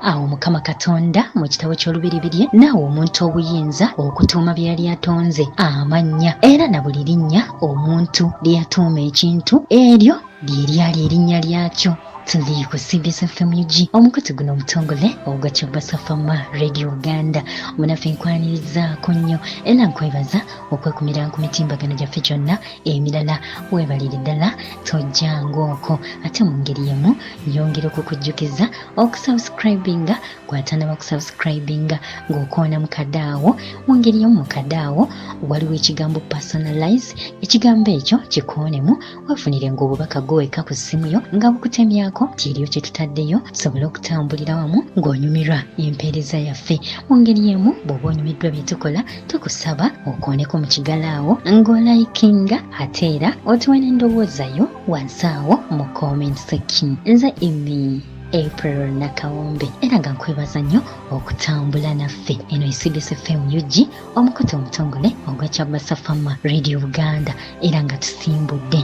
awo Mukama Katonda mu kitabo ky'Olubiribirye n'awa omuntu obuyinza okutuuma bye yali atonze amannya, era na buli linnya omuntu lye yatuuma ekintu eryo lye lyali erinnya lyakyo. Tuli ku CBS FM UG omukutu guno omutongole ogwa Kyobasa Fama Radio Uganda munafe nkwanirizaako nnyo era nkwebaza okwekumira ku mitimbagano gyaffe gyonna emirala. Weebalire ddala tojjangaoko ate mu ngeri yemu nyongera okukujjukiza okusubscribinga gwatanaba kusubscribinga ng'okoona mukadaawo. Mu ngeri yemu mukadaawo waliwo ekigambo personalize. Ekigambo ekyo kikoonemu weefunire ng'obubaka goweka ku ssimu yo nga bukutemyako kyeriyo kye tutaddeyo tusobole okutambulira wamu ng'onyumirwa empeereza yaffe. Mu ngeri emu bw'oba onyumiddwa bye tukola tukusaba okooneko mu kigalaawo ng'olaikinga ate era otuwe n'endowooza yo wansi awo mu comment section. Nze Imi April Nakawombe era nga nkwebaza nnyo okutambula naffe. Eno CBS FM UG omukutu omutongole ogwa Kyobasa Fama Radio Uganda era nga tusimbudde.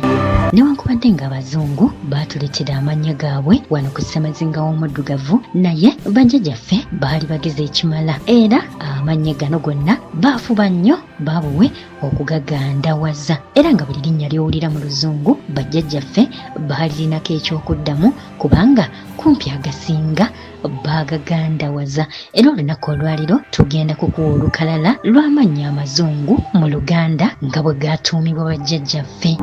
Newankubadde nga abazungu baatuleetera amannya gaabwe wano ku ssemazinga w'omuddugavu, naye bajjajjaffe baali bageze ekimala era amannya gano gonna baafuba nnyo baabuwe okugagandaawaza, era nga buli linnya ly'owulira mu luzungu bajjajjaffe baalirinako ekyokuddamu kubanga kumpi agasinga baagagandaawaza. Era olunaku olwaliro tugenda kukuwa olukalala lw'amannya amazungu mu Luganda nga bwe gaatuumibwa bajjajjaffe.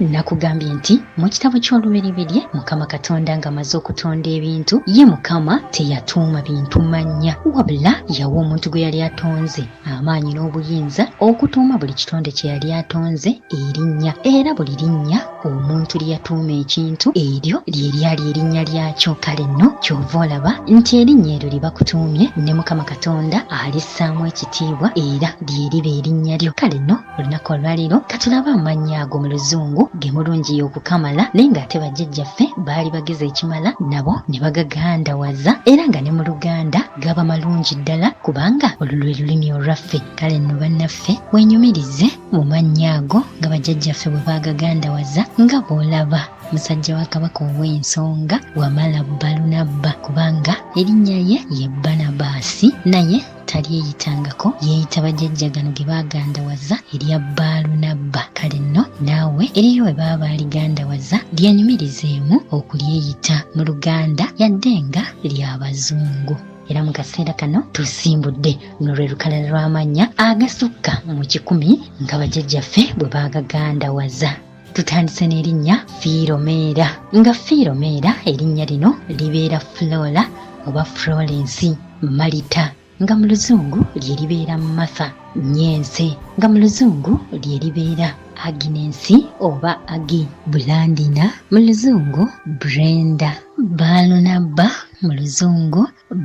Nakugambye nti mu kitabo ky'Olubiribirye Mukama Katonda ng'amaze okutonda ebintu, ye Mukama teyatuuma bintu mannya, wabula yawa omuntu gwe yali atonze amaanyi n'obuyinza okutuuma buli kitonde kye yali atonze erinnya, era buli linnya omuntu lye yatuuma ekintu eryo lye lyali erinnya lyakyo. Kale nno kyova olaba nti erinnya eryo lye bakutuumye ne Mukama Katonda alissaamu ekitiibwa era lye liba erinnya lyo. Kale nno olunaku olwaliro katulabe amannya ago mu luzungu ge mulungi y'okukamala naye ng'ate bajjajjaffe baali bageze ekimala nabo ne bagagandaawaza, era nga ne mu Luganda gaba malungi ddala kubanga olwo lwe lulimi olwaffe. Kale nno bannaffe wenyumirize mu mannya ago nga bajjajjaffe bwe bagagandaawaza nga bw'olaba musajja wa Kabaka ow'ensonga Wamala Balunabba, kubanga erinnya ye Barnabaasi, naye talyeyitangako, yeeyita bajjajja gano ge baagandaawaza erya Balunabba. Kale nno naawe eriyo we baba baligandaawaza lyenyumirizeemu okulyeyita mu Luganda yadde nga ly'Abazungu. Era mu kaseera kano tusimbudde luno lwe lukalala lw'amannya agasukka mu 10 nga bajjajjaffe bwe baagagandaawaza. Tutandise n'erinnya Fiiromeera, nga Fiiromeera erinnya lino libeera Flora oba Florence. Marita nga mu luzungu lye libeera Martha. Nyense nga mu luzungu lye libeera Agnes oba Agi. Blandina mu luzungu Brenda. Balunabba mu luzungu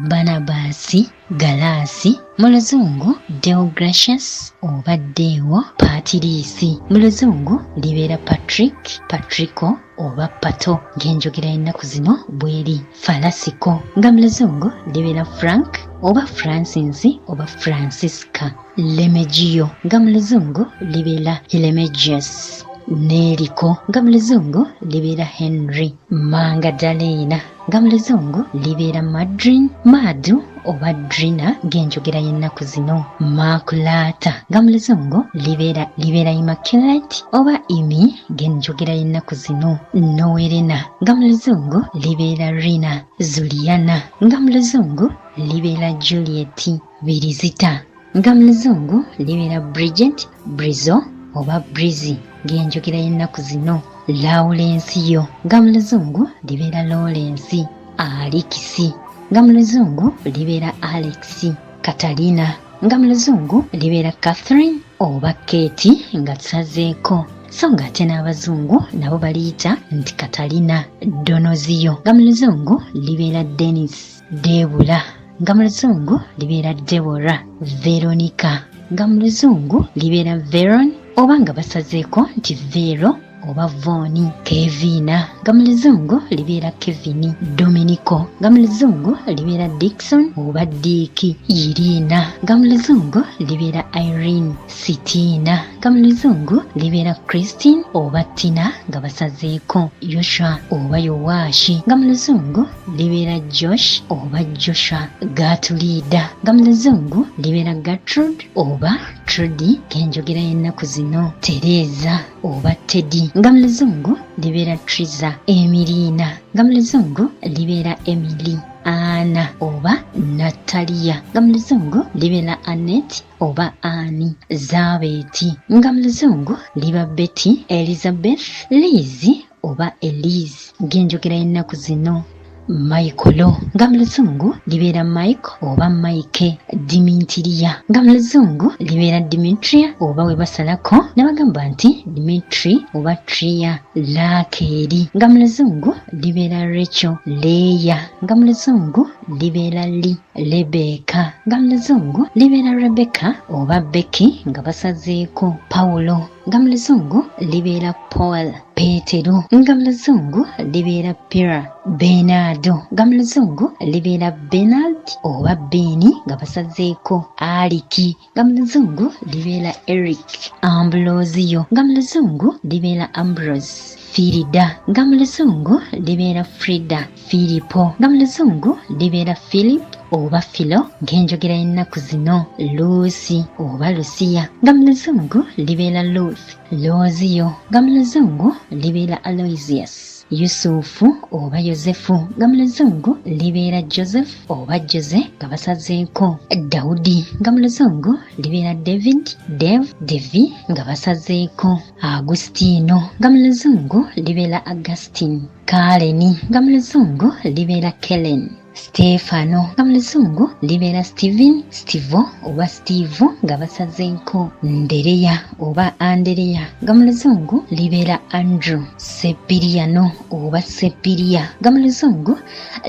Barnabaasi. Galaasi mu luzungu Deogracious oba Deo. Patrice mu luzungu libeera Patrick, Patrico oba Pato ng'enjogera y'ennaku zino bw'eri. Falasiko nga mu luzungu libeera Frank oba Francis oba Francisca. Lemegio nga mu luzungu libeera Remigius. Neriko nga mu luzungu libeera Henry. Magdalena nga mu luzungu libeera Madrin, Madu oba Drina ng'enjogera y'ennaku zino. Makulata nga mu luzungu libeera Immaculate oba Imi ng'enjogera y'ennaku zino. Noelena nga mu luzungu libeera Rina. Zuliana nga mu luzungu libeera Juliet. Birizita nga mu luzungu libeera Bridget, Brizo oba Brizzy ng'enjogera y'ennaku zino. Lawrence nga mu luzungu libeera Lawrence. Alexi nga mu luzungu libeera Alex. Katalina nga mu luzungu libeera Catherine oba Kate nga tusazeeko, so ng'ate n'Abazungu nabo baliyita nti Katalina. Donozio nga mu luzungu libeera Dennis. Debula nga mu luzungu libeera Deborah. Veronica nga mu luzungu libeera Veron oba nga basazeeko nti Vero oba Voni. Kevina nga mu luzungu libeera Kevini. Dominico nga mu luzungu libeera Dickson oba Diiki. Irina nga mu luzungu libeera Irene. Sitina nga mu luzungu libeera Christine oba Tina nga basazeeko. Yoshua oba Yowashi nga mu luzungu libeera Josh oba Joshua. Gatulida nga mu luzungu libeera Gertrude oba Trudy kenjogera y'ennaku zino. Tereza oba Teddy nga mu luzungu libeera Triza. Emilina nga mu luzungu libeera Emily. Anna oba Natalia nga mu luzungu libeera Annette oba Annie. Zabeti nga mu luzungu liba Betty. Elizabeth. Liz oba Elise genjogera y'ennaku zino. Michael nga mu luzungu libeera Mike oba Mike. Dimitria nga mu luzungu libeera Dimitria oba we basalako ne bagamba nti Dimitri oba Tria. Lakeri nga mu luzungu libeera Rachel. Leya nga mu luzungu libeera Lee. Rebecca nga mu luzungu libeera Rebecca oba Becky nga basazeeko. Paulo nga mu luzungu libeera Paul. Petero nga mu luzungu libeera Pira. Bernardo nga mu luzungu libeera Bernard oba Beni nga basazeeko. Aliki nga mu luzungu libeera Eric. Ambrosio nga mu luzungu libeera Ambrose. Frida nga mu luzungu libeera Frida. Filipo nga mu luzungu libeera Philip oba Philo ng'enjogera y'ennaku zino. Lucy oba Lucia nga mu luzungu libeera Ruth. Lozio nga mu luzungu libeera Aloysius. Yusufu oba Yosefu nga mu luzungu libeera Joseph oba Jose nga basazeeko. Daudi nga mu luzungu libeera David. Dave. Devi nga basazeeko. Agustino nga mu luzungu libeera Augustine. Kaleni nga mu luzungu libeera Kellen. Stefano nga mu luzungu libeera Steven. Stevo oba Steve nga basazeeko. Ndereya oba Andereya nga mu luzungu libeera Andrew. Sepiriano oba Sepiria nga mu luzungu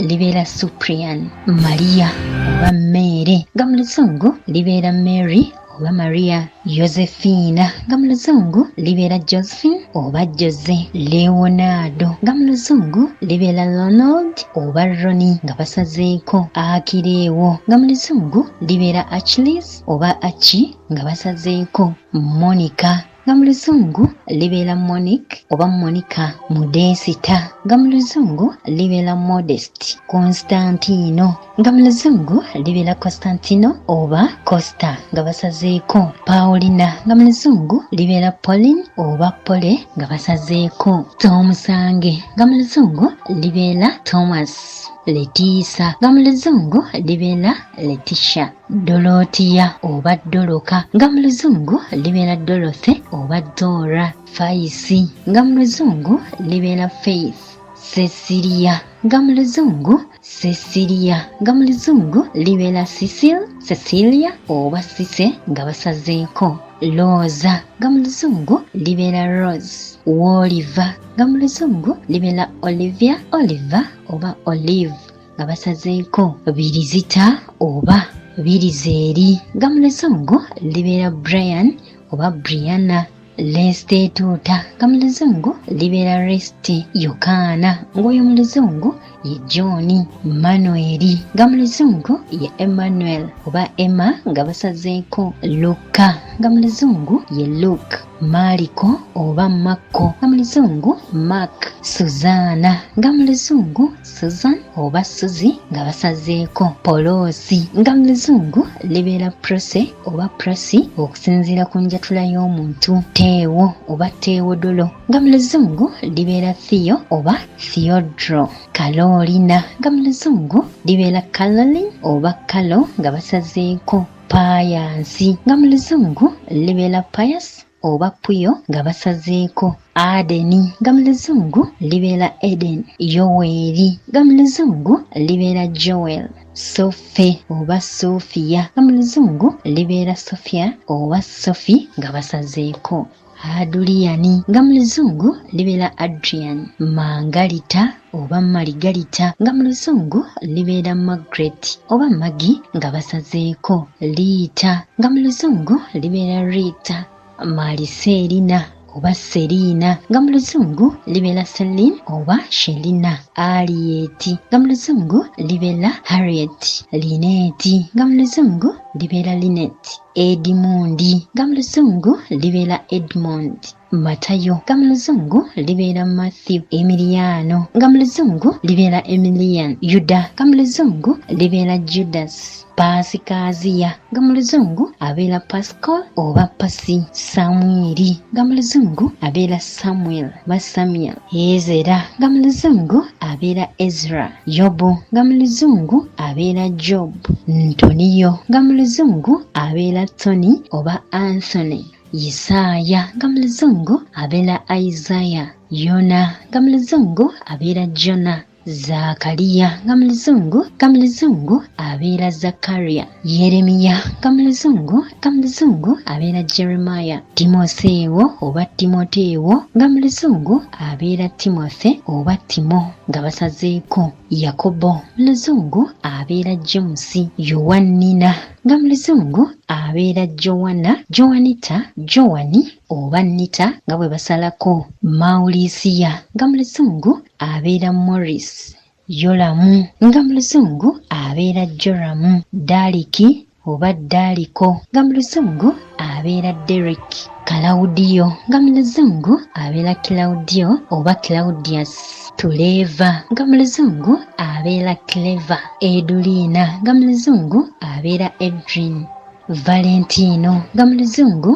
libeera Cyprian. Maria oba Mary nga mu luzungu libeera Mary oba Maria. Josephina nga mu luzungu libeera Josephine oba Jose. Leonardo nga mu luzungu libeera Ronald oba Ronnie nga basazeeko. Akireewo nga mu luzungu libeera Achilles oba Achi nga basazeeko. Monica nga mu luzungu libeera Monique oba Monica. Modesita nga mu luzungu libeera Modest. Constantino nga mu luzungu libeera Constantino oba Costa nga basazeeko. Paulina nga mu luzungu libeera Pauline oba Pole nga basazeeko. Tomusange nga mu luzungu libeera Thomas. Letisa nga mu luzungu libeera Letitia. Dorotia oba Doroka nga mu luzungu libeera Dorothy oba Dora. Faisi nga mu luzungu libeera Faith. Cecilia nga mu luzungu Cecilia nga mu luzungu libeera Cecilia oba Cisse nga basazeeko. Rosa nga mu luzungu libeera Rose. Oliver nga mu luzungu libeera Olivia oba Olive nga basazeeko. Birizita oba Birizeri nga mu luzungu libeera Brian oba Brianna. Lestetuta nga mu luzungu libeera Reste. Yokaana ng'oyo mu luzungu ye John. Manueli nga mu luzungu ye Emmanuel oba Emma nga basazeeko. Luka nga mu luzungu ye Luke. Mariko oba Marko nga mu luzungu Mark. Suzana nga mu luzungu Susan oba Suzy nga basazeeko. Polosi nga mu luzungu libeera Prose oba Prosi okusinziira ku njatula y'omuntu. Teewo oba Teewodolo nga mu luzungu libeera Theo oba Theodro. Carolina nga mu luzungu libeera Caroline oba Carol nga basazeeko. Payansi nga mu luzungu libeera Pius oba Puyo nga basazeeko. Adeni nga mu luzungu libeera Eden. Yoweri nga mu luzungu libeera Joel. Sophie oba Sophia nga mu luzungu libeera Sophia oba Sophie nga basazeeko. Adriani nga mu luzungu libeera Adrian. Margarita oba Margarita nga mu luzungu libeera Margaret oba Maggie nga basazeeko. Rita nga mu luzungu libeera Rita. Mariselina oba Selina, nga mu luzungu libeera Celine oba Shelina. Harriet nga mu luzungu libeera Harriet. Lynette nga mu luzungu libeera Lynette. Edmund nga mu luzungu libeera Edmond. Matayo nga mu luzungu libeera Matthew. Emiliano nga mu luzungu libeera Emilian. Yuda nga mu luzungu libeera Judas. Pasikaziya nga mu luzungu abeera Pascal oba Pasi. Samwiri nga mu luzungu abeera Samuel ba Samuel. Ezera nga mu luzungu abeera Ezra. Yobu nga mu luzungu abeera Job. Ntoniyo nga mu luzungu abeera Tony oba Anthony. Yesaya nga mu luzungu abeera Isaiah. Yona nga mu luzungu abeera Jona. Zakariya nga mu luzungu abeera Zakaria. Yeremiya nga mu luzungu abeera Jeremiah. Timoseewo oba Timoteewo nga mu luzungu abeera Timothy oba Timo nga basazeeko. Yakobo mu luzungu abeera James. Yowanina nga mu luzungu abeera Joanna, Joanita, Joani oba Nita nga bwe basalako. Maurisia nga mu luzungu abeera Morris. Yolamu nga mu luzungu abeera Joramu. Daliki oba Daliko nga mu luzungu abeera Derek. Claudio nga mu luzungu abeera Claudio oba Claudius. Tuleva nga mu luzungu abeera Clever. Edulina nga mu luzungu abeera Edrin. Valentino nga mu luzungu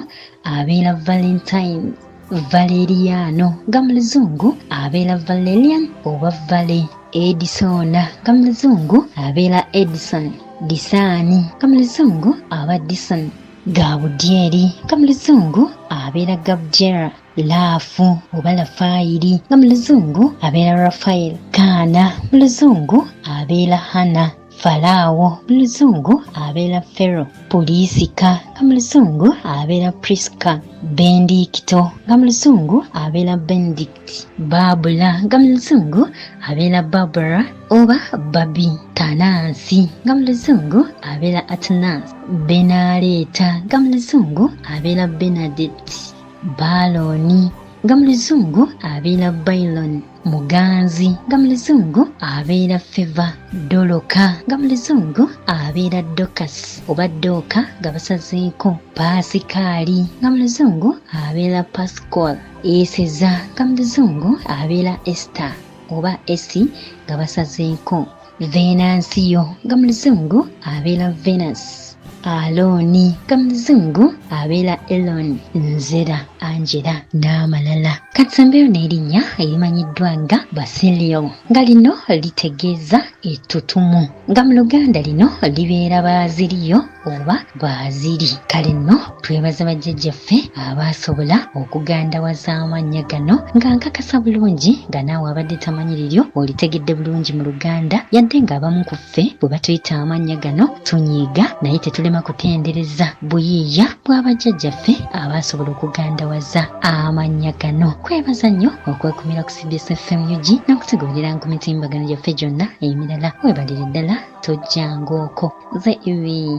abeera Valentine. Valeriano nga mu luzungu abeera Valerian oba Vale. Edisona nga mu luzungu abeera Edison. Disani nga mu luzungu aba Dison. Gabudyeri nga mu luzungu abeera Gabjera. Laafu oba Lafairi nga mu luzungu abeera Rafael. Kaana mu luzungu abeera Hana. Faraawo mu luzungu abeera Pharaoh. Pulisika nga mu luzungu abeera Priska. Bendikito nga mu luzungu abeera Benedict. Babula nga mu luzungu abeera Barbara oba Babi. Tanansi nga mu luzungu abeera Atanas. Benaleta nga mu luzungu abeera Benedict. Baloni nga mu luzungu abeera Bailon. Muganzi nga mu luzungu abeera Feva. Doloka nga mu luzungu abeera Dokas oba Doka nga basazeeko. Pasikaali nga mu luzungu abeera Pascal. Eseza nga mu luzungu abeera Esther oba Esi nga basazeeko. Venansiyo nga mu luzungu abeera Venus. Aloni nga mu luzungu abeera Elon. Nzera Angela n'amalala. Katsembeyo n'erinnya erimanyiddwa nga Basilio nga lino litegeeza ettutumu nga mu Luganda lino libeera Baaziriyo oba Baaziri. Kale nno twebaza bajjajjaffe abaasobola okugandawaza amannya gano nga nkakasa bulungi nga naawe abadde tamanyi liryo olitegedde bulungi mu Luganda yadde ng'abamu ku ffe bwe batuyita amannya gano tunyiiga naye tetulema kutendereza buyiiya bw'abajjajjaffe abaasobola okugandawaza amannya gano. Kwebaza nnyo okwekumira ku CBS FM UG n'okutegoberera ku mitimbagano gyaffe gyonna emirala. Weebalire ddala tojjangaoko. Nze Iwi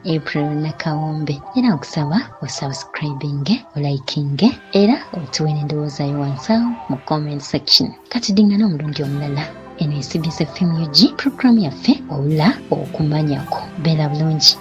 April Nakawombe era okusaba osubscribinge, olikinge era otuwe n'endowooza yo wansi awo mu comment section. Kati dingana omulundi omulala eno CBS FM UG program yaffe Owula Okumanyako. Beera bulungi.